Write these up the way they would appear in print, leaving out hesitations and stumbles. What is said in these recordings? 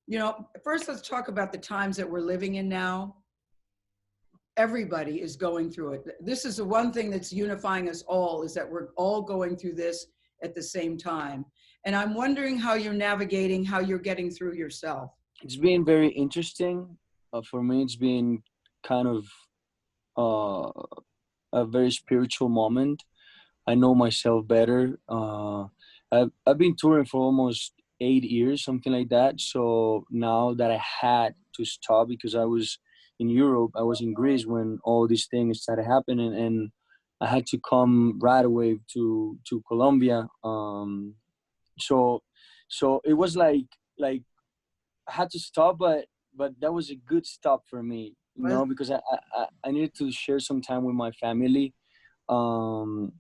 You know, first let's talk about the times that we're living in now. Everybody is going through it. This is the one thing that's unifying us all, is that we're all going through this at the same time. And I'm wondering how you're navigating, how you're getting through yourself. It's been very interesting. For me, it's been kind of uh, a very spiritual moment. I know myself better. I've been touring for almost 8 years, something like that. So now that I had to stop because I was in Europe, I was in Greece when all these things started happening, and I had to come right away to Colombia. So so it was like I had to stop, but that was a good stop for me, Well, because I needed to share some time with my family. Um,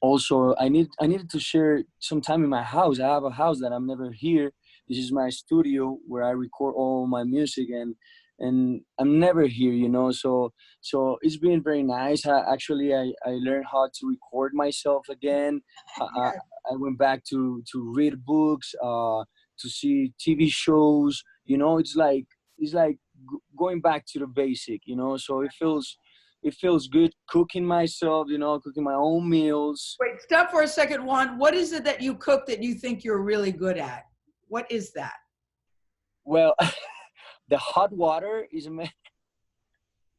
Also, I needed to share some time in my house. I have a house that I'm never here. This is my studio where I record all my music, and I'm never here, So it's been very nice. I learned how to record myself again. I, I went back to read books, to see TV shows. It's like going back to the basic. So it feels good cooking myself, cooking my own meals. wait, stop for a second, Juan. What is it that you cook that you think you're really good at? What is that? Well, the hot water is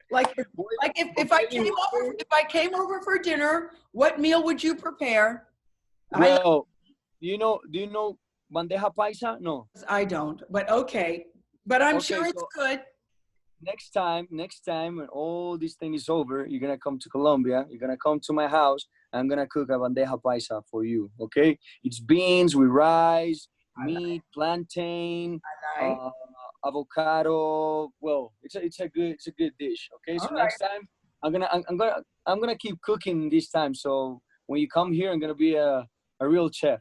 Like, if I came over, for dinner, what meal would you prepare? well, do you know bandeja paisa? No. I don't, but okay. But I'm Okay, sure it's so good. next time when all this thing is over, you're gonna come to Colombia. You're gonna come to my house. I'm gonna cook a bandeja paisa for you. Okay? It's beans with rice, meat, plantain, Right. uh, avocado. Well, it's a good dish. Okay, All so right. next time I'm gonna keep cooking this time. So when you come here, I'm gonna be a real chef.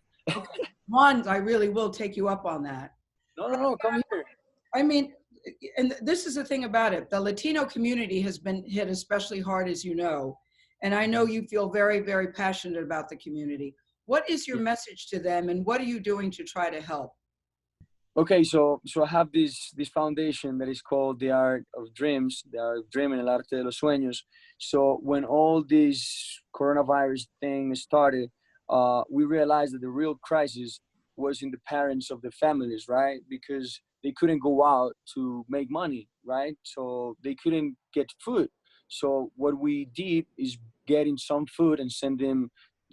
Juan, I really will take you up on that. No, no, no, come here. I mean, and this is the thing about it. The Latino community has been hit especially hard, as you know. And I know you feel very, very passionate about the community. What is your message to them, and what are you doing to try to help? Okay, so I have this foundation that is called the Art of Dreams, the Art of Dreaming, el arte de los sueños. So when all this coronavirus thing started, we realized that the real crisis was in the parents of the families, right? Because they couldn't go out to make money, right? So they couldn't get food. So what we did is getting some food and send them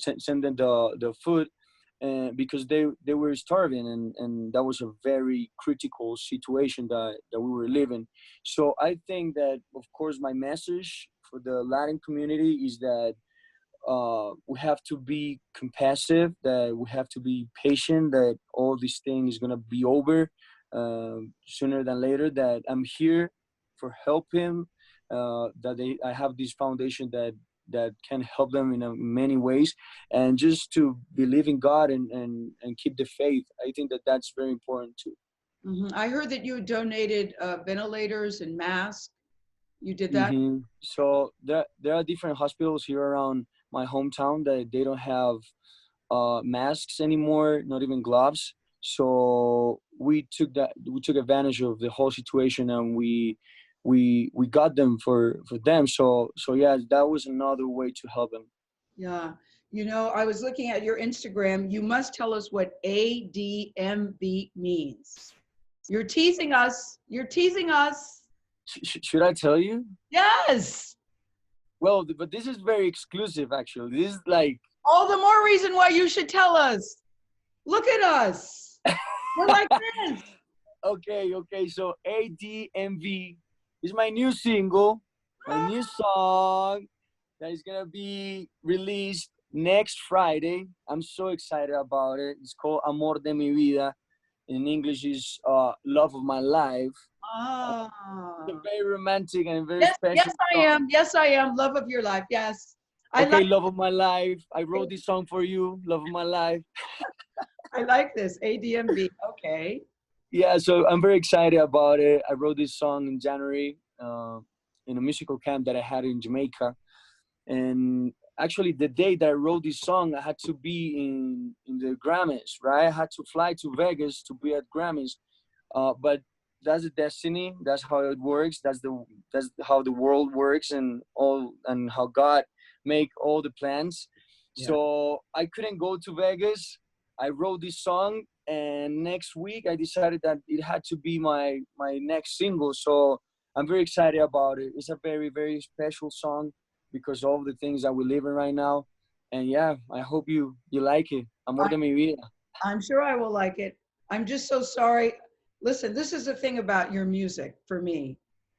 the food, because they were starving, and that was a very critical situation that we were living. So I think that, of course, my message for the Latin community is that we have to be compassionate, that we have to be patient, that all this thing is going to be over sooner than later, that I'm here for helping, I have this foundation that can help them in many ways, and just to believe in God, and keep the faith. I think that that's very important too. I heard that you donated ventilators and masks. You did that? So there are different hospitals here around my hometown that they don't have masks anymore, not even gloves. So we took advantage of the whole situation, and we got them for them. So yeah, that was another way to help them. Yeah. You know, I was looking at your Instagram. You must tell us what ADMV means. You're teasing us. You're teasing us. Should I tell you? Yes. Well, but this is very exclusive, actually. This is like All the more reason why you should tell us. Look at us. We're like this. okay. So ADMV is my new single, my new song that is gonna be released next Friday. I'm so excited about it. It's called Amor de mi vida. In English is Love of My Life. Ah. It's a very romantic and very Yes, special yes, I song. am. Yes, I am. Love of your life. Yes. Okay, Love of My Life. I wrote this song for you, Love of My Life. I like this. ADMV. Okay. Yeah, so I'm very excited about it. I wrote this song in January in a musical camp that I had in Jamaica. And actually, the day that I wrote this song, I had to be in the Grammys, right? I had to fly to Vegas to be at Grammys. But that's the destiny. That's how it works. That's how the world works, and how God make all the plans. Yeah. So I couldn't go to Vegas. I wrote this song, and next week I decided that it had to be my next single. So I'm very excited about it. It's a very, very special song because of all the things that we live in right now. And yeah, I hope you like it. Amor de mi vida. I'm sure I will like it. I'm just so sorry. Listen, this is the thing about your music for me.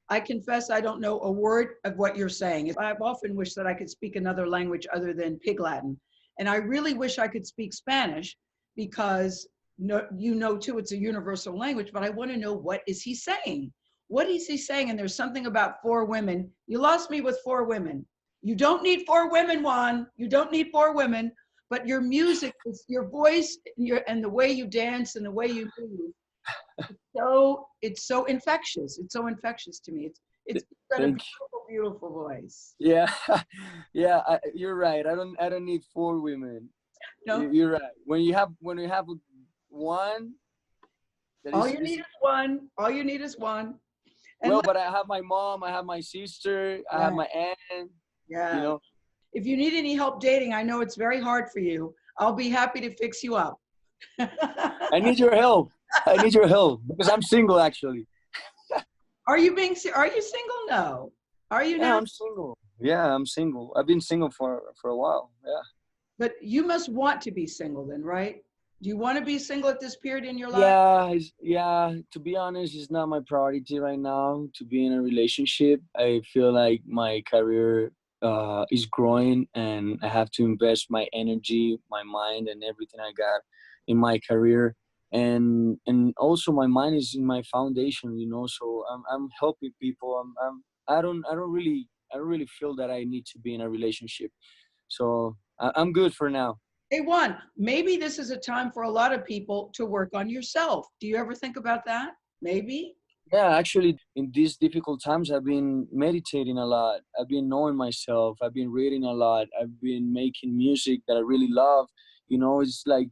I confess I don't know a word of what you're saying. I've often wished that I could speak another language other than Pig Latin. And I really wish I could speak Spanish because you know too, it's a universal language, but I want to know, what is he saying? What is he saying? And there's something about 4 women. You lost me with 4 women. You don't need 4 women, Juan. You don't need 4 women. But your music, your voice, and the way you dance and the way you move, it's so infectious. It's so infectious to me. It's got a beautiful, beautiful voice. Yeah, yeah, you're right. I don't need 4 women. No, you're right. When you have one, all you need is one. All you need is one. And well, but I have my mom, I have my sister, I have my aunt. Yeah. You know. If you need any help dating, I know it's very hard for you. I'll be happy to fix you up. I need your help. I need your help because I'm single, actually. Are you single? No. Are you now? Yeah, I'm single. Yeah, I'm single. I've been single for a while. Yeah. But you must want to be single then, right? Do you want to be single at this period in your life? Yeah. To be honest, it's not my priority right now to be in a relationship. I feel like my career is growing, and I have to invest my energy, my mind, and everything I got in my career. And also my mind is in my foundation, you know. So I'm helping people. I don't really feel that I need to be in a relationship. So I'm good for now. Hey, Juan, maybe this is a time for a lot of people to work on yourself. Do you ever think about that? Maybe? Yeah, actually, in these difficult times, I've been meditating a lot. I've been knowing myself. I've been reading a lot. I've been making music that I really love. You know, it's like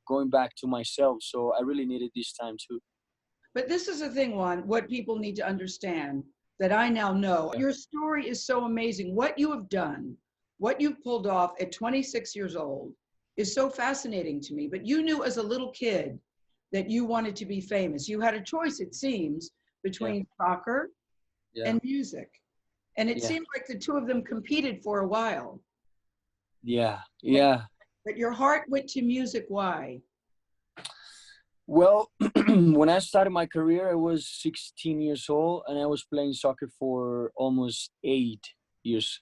going back to myself. So I really needed this time too. But this is the thing, Juan, what people need to understand that I now know. Yeah. Your story is so amazing. What you have done, what you've pulled off at 26 years old is so fascinating to me. But you knew as a little kid that you wanted to be famous. You had a choice, it seems, between soccer and music. And it seemed like the two of them competed for a while. Yeah. But your heart went to music. Why? Well, when I started my career, I was 16 years old, and I was playing soccer for almost 8 years.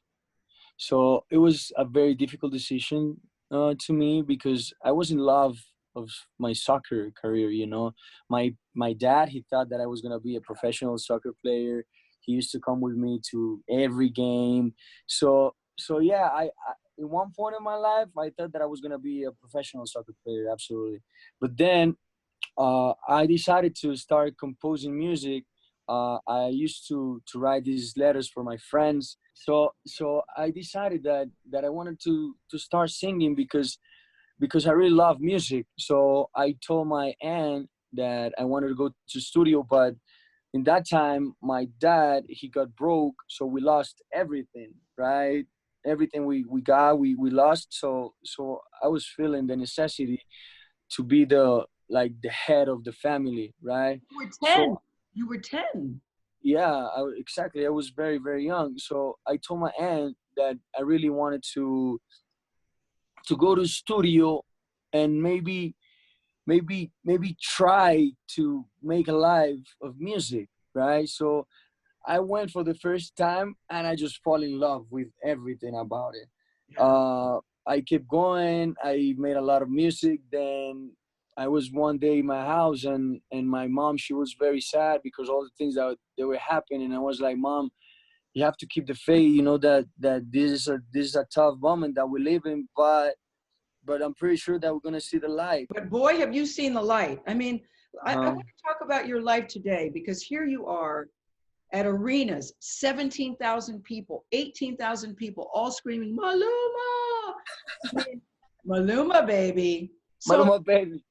So it was a very difficult decision to me because I was in love of my soccer career. You know, my dad, he thought that I was gonna be a professional soccer player. He used to come with me to every game. So yeah, I in one point in my life, I thought that I was gonna be a professional soccer player, absolutely. But then I decided to start composing music. I used to write these letters for my friends. So I decided that I wanted to start singing because I really love music. So I told my aunt that I wanted to go to studio, but in that time, my dad, he got broke, so we lost everything, right? Everything we got, we lost. So I was feeling the necessity to be the head of the family, right? You were 10. So, you were 10. Yeah, exactly. I was very, very young. So I told my aunt that I really wanted to go to studio and maybe try to make a life of music, right? So I went for the first time and I just fall in love with everything about it. I kept going. I made a lot of music. Then I was one day in my house and my mom, she was very sad because all the things that were happening. I was like, Mom, you have to keep the faith. You know that this is a tough moment that we live in, but I'm pretty sure that we're gonna see the light. But boy, have you seen the light. I mean, I want to talk about your life today because here you are at arenas, 17,000 people, 18,000 people, all screaming, Maluma! I mean, Maluma, baby. Maluma, baby.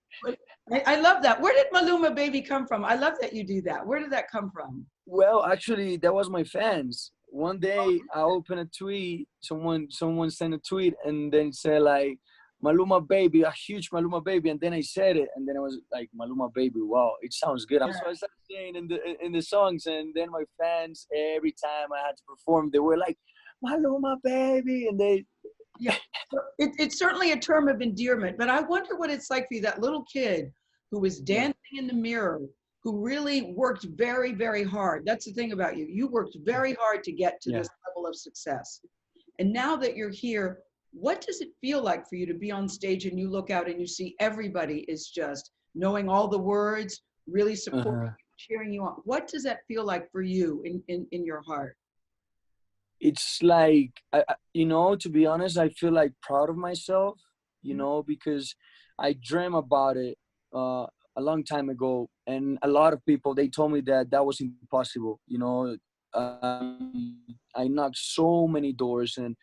I love that. Where did Maluma Baby come from? I love that you do that. Where did that come from? Well, actually, that was my fans. One day I opened a tweet. Someone sent a tweet and then said like Maluma Baby, a huge Maluma Baby, and then I said it, and then I was like Maluma Baby. Wow, it sounds good. Yeah. So I started saying in the songs, and then my fans every time I had to perform, they were like Maluma Baby, and they. Yeah, it's certainly a term of endearment, but I wonder what it's like for you, that little kid who was dancing in the mirror, who really worked very, very hard. That's the thing about you. You worked very hard to get to this level of success. And now that you're here, what does it feel like for you to be on stage and you look out and you see everybody is just knowing all the words, really supporting you, cheering you on? What does that feel like for you in your heart? It's like, to be honest, I feel like proud of myself, because I dream about it a long time ago. And a lot of people, they told me that was impossible. I knocked so many doors, and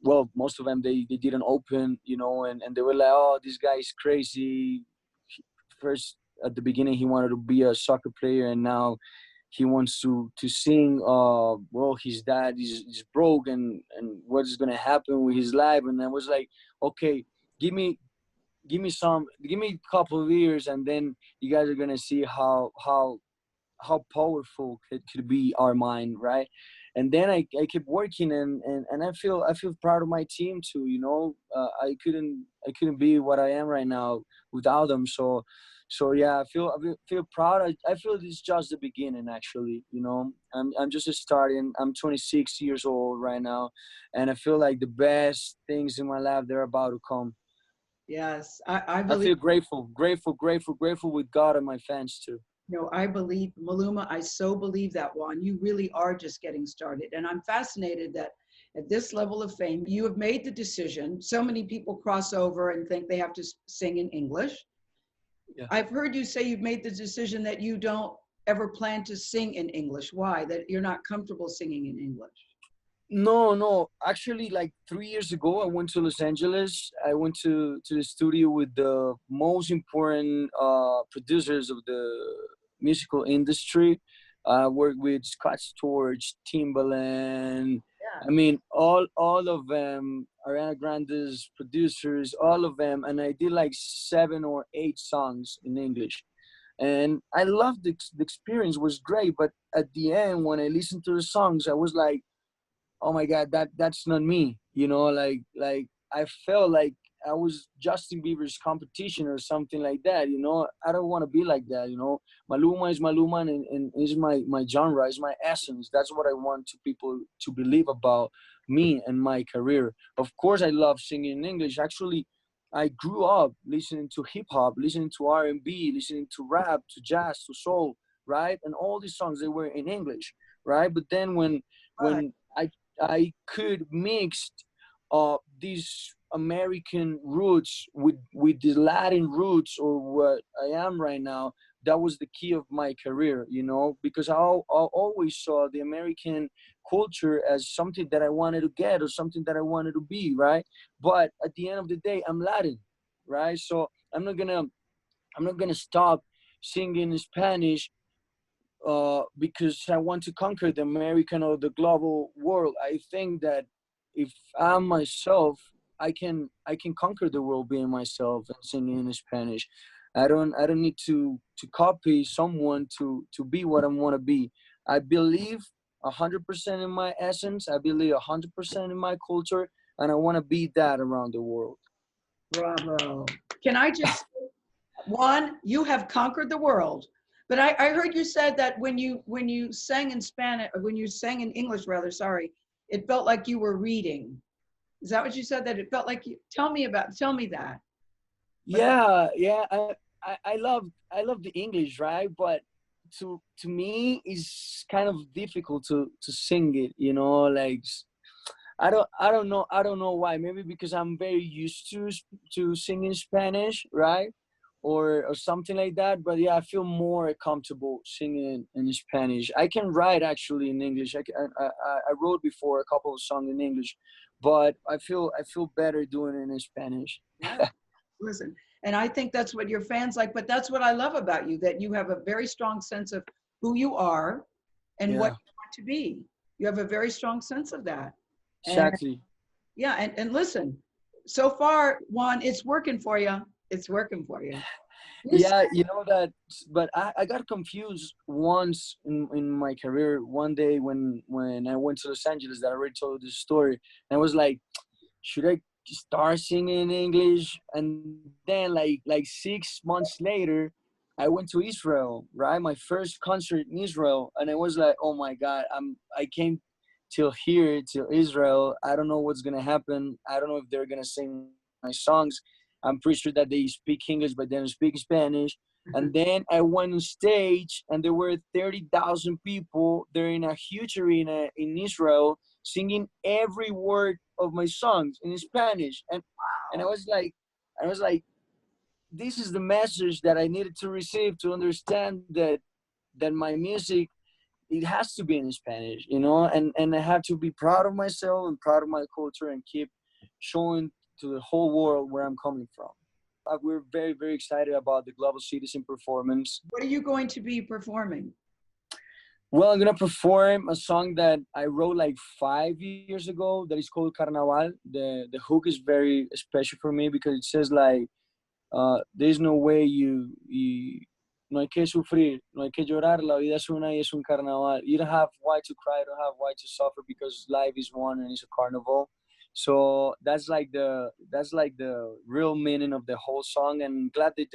well, most of them, they didn't open, and they were like, oh, this guy is crazy. First, at the beginning, he wanted to be a soccer player, and now he wants to sing. Well, his dad is broke, and what is going to happen with his life? And I was like, okay, give me a couple of years, and then you guys are going to see how powerful it could be, our mind, right? And then I kept working, and I feel proud of my team too. I couldn't be what I am right now without them. So yeah, I feel proud. I feel it's just the beginning, actually. I'm just starting. I'm 26 years old right now, and I feel like the best things in my life, they're about to come. Yes, I believe. I feel grateful with God and my fans too. I believe, Maluma, I so believe that, Juan. You really are just getting started. And I'm fascinated that at this level of fame, you have made the decision. So many people cross over and think they have to sing in English. Yeah. I've heard you say you've made the decision that you don't ever plan to sing in English. Why? That you're not comfortable singing in English? No. Actually, like 3 years ago, I went to Los Angeles. I went to the studio with the most important producers of the musical industry. I worked with Scott Storch, Timbaland. Yeah. I mean, all of them, Ariana Grande's producers, all of them. And I did like 7 or 8 songs in English. And I loved the experience, was great. But at the end, when I listened to the songs, I was like, oh my God, that's not me. Like I felt like I was Justin Bieber's competition or something like that. I don't want to be like that. Maluma is Maluma, and is my genre, is my essence. That's what I want people to believe about me and my career. Of course, I love singing in English. Actually, I grew up listening to hip hop, listening to R&B, listening to rap, to jazz, to soul, right? And all these songs, they were in English, right? But then when I could mix these American roots with the Latin roots, or what I am right now, that was the key of my career, because I always saw the American culture as something that I wanted to get or something that I wanted to be, right? But at the end of the day, I'm Latin, right? So I'm not gonna stop singing in Spanish because I want to conquer the American or the global world. I think that if I'm myself, I can conquer the world being myself and singing in Spanish. I don't need to copy someone to be what I want to be. I believe 100% in my essence. I believe 100% in my culture, and I want to be that around the world. Bravo. Can I just, Juan, you have conquered the world. But I heard you said that when you sang in Spanish, when you sang in English, rather, sorry, it felt like you were reading. Is that what you said? That it felt like you? Tell me that. Yeah. I love the English, right? But to me, it's kind of difficult to sing it. Like I don't know why. Maybe because I'm very used to singing Spanish, right? Or something like that. But yeah, I feel more comfortable singing in Spanish. I can write actually in English. I wrote before a couple of songs in English, but I feel better doing it in Spanish. Yeah. Listen, And I think that's what your fans like, but that's what I love about you, that you have a very strong sense of who you are and what Yeah, you want to be. You have a very strong sense of that. And exactly. yeah, and listen, so far, Juan, it's working for you. It's working for you. This, Yeah, you know that, but I got confused once in my career. One day when I went to Los Angeles, that I already told this story, and I was like, should I start singing in English? And then like 6 months later, I went to Israel, right? My first concert in Israel, and I was like, oh my God, I came till here, till Israel. I don't know what's gonna happen. I don't know if they're gonna sing my songs. I'm pretty sure that they speak English, but they don't speak Spanish. And then I went on stage, and there were 30,000 people. They're in a huge arena in Israel, singing every word of my songs in Spanish. And I was like, this is the message that I needed to receive to understand that my music, it has to be in Spanish, you know, and I have to be proud of myself and proud of my culture and keep showing to the whole world where I'm coming from. We're very, very excited about the Global Citizen performance. what are you going to be performing? Well, I'm gonna perform a song that I wrote like 5 years ago that is called Carnaval. The hook is very special for me because it says like, there's no way no hay que sufrir, no hay que llorar, la vida es una y es un carnaval. You don't have why to cry, you don't have why to suffer because life is one and it's a carnival. So that's like the real meaning of the whole song, and I'm glad that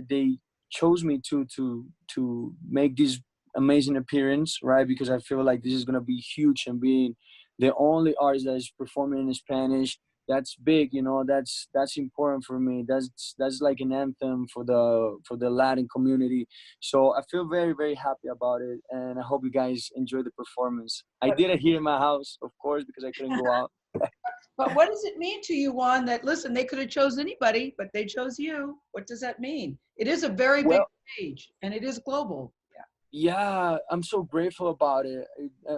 they chose me to make this amazing appearance, right? Because I feel like this is gonna be huge, and being the only artist that is performing in Spanish, that's big, you know. That's important for me. That's like an anthem for the Latin community. So I feel very, very happy about it, and I hope you guys enjoy the performance. I did it here in my house, of course, because I couldn't go out. But what does it mean to you, Juan, that listen, they could have chose anybody, but they chose you? What does that mean? It is a very big Well, stage and it is global. yeah, I'm so grateful about it.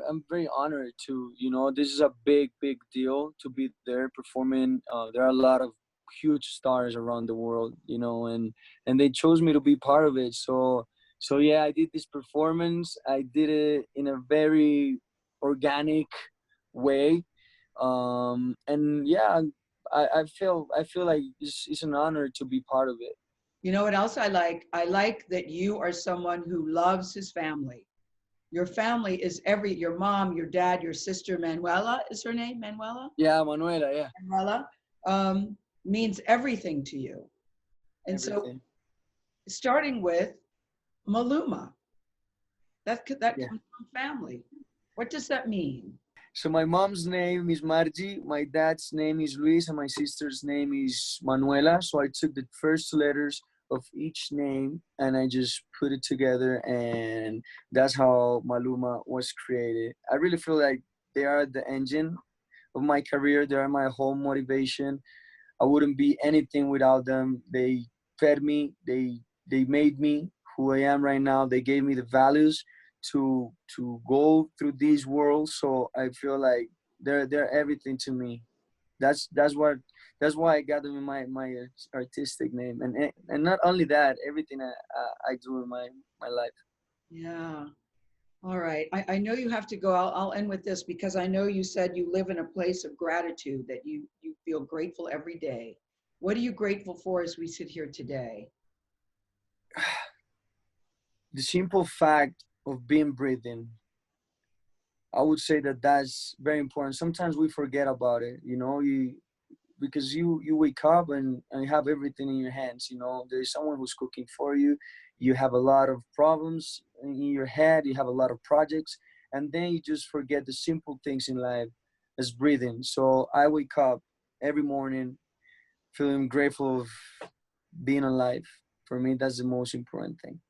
I'm very honored to, you know, this is a big, big deal to be there performing. There are a lot of huge stars around the world, you know, and they chose me to be part of it. So yeah, I did this performance. I did it in a very organic way, and yeah, I feel like it's an honor to be part of it. You know what else I like? I like that you are someone who loves his family. Your family is your mom, your dad, your sister, Manuela is her name, Manuela? Yeah, Manuela, yeah, Manuela means everything to you. And so everything. starting with Maluma, that Yeah. comes from family. What does that mean? So my mom's name is Margie, my dad's name is Luis, and my sister's name is Manuela. So I took the first two letters of each name and I just put it together, and that's how Maluma was created. I really feel like they are the engine of my career. They are my whole motivation. I wouldn't be anything without them. They fed me. They made me who I am right now. They gave me the values to go through these worlds. So I feel like they're everything to me. That's why I got them in my artistic name, and not only that, everything I do in my life. Yeah. All right. I know you have to go. I'll end with this because I know you said you live in a place of gratitude, that you feel grateful every day. What are you grateful for as we sit here today? The simple fact of being breathing, I would say that that's very important. Sometimes we forget about it, you know, because you wake up and you have everything in your hands. You know, there's someone who's cooking for you. You have a lot of problems in your head. You have a lot of projects, and then you just forget the simple things in life, as breathing. So I wake up every morning feeling grateful of being alive. For me, that's the most important thing.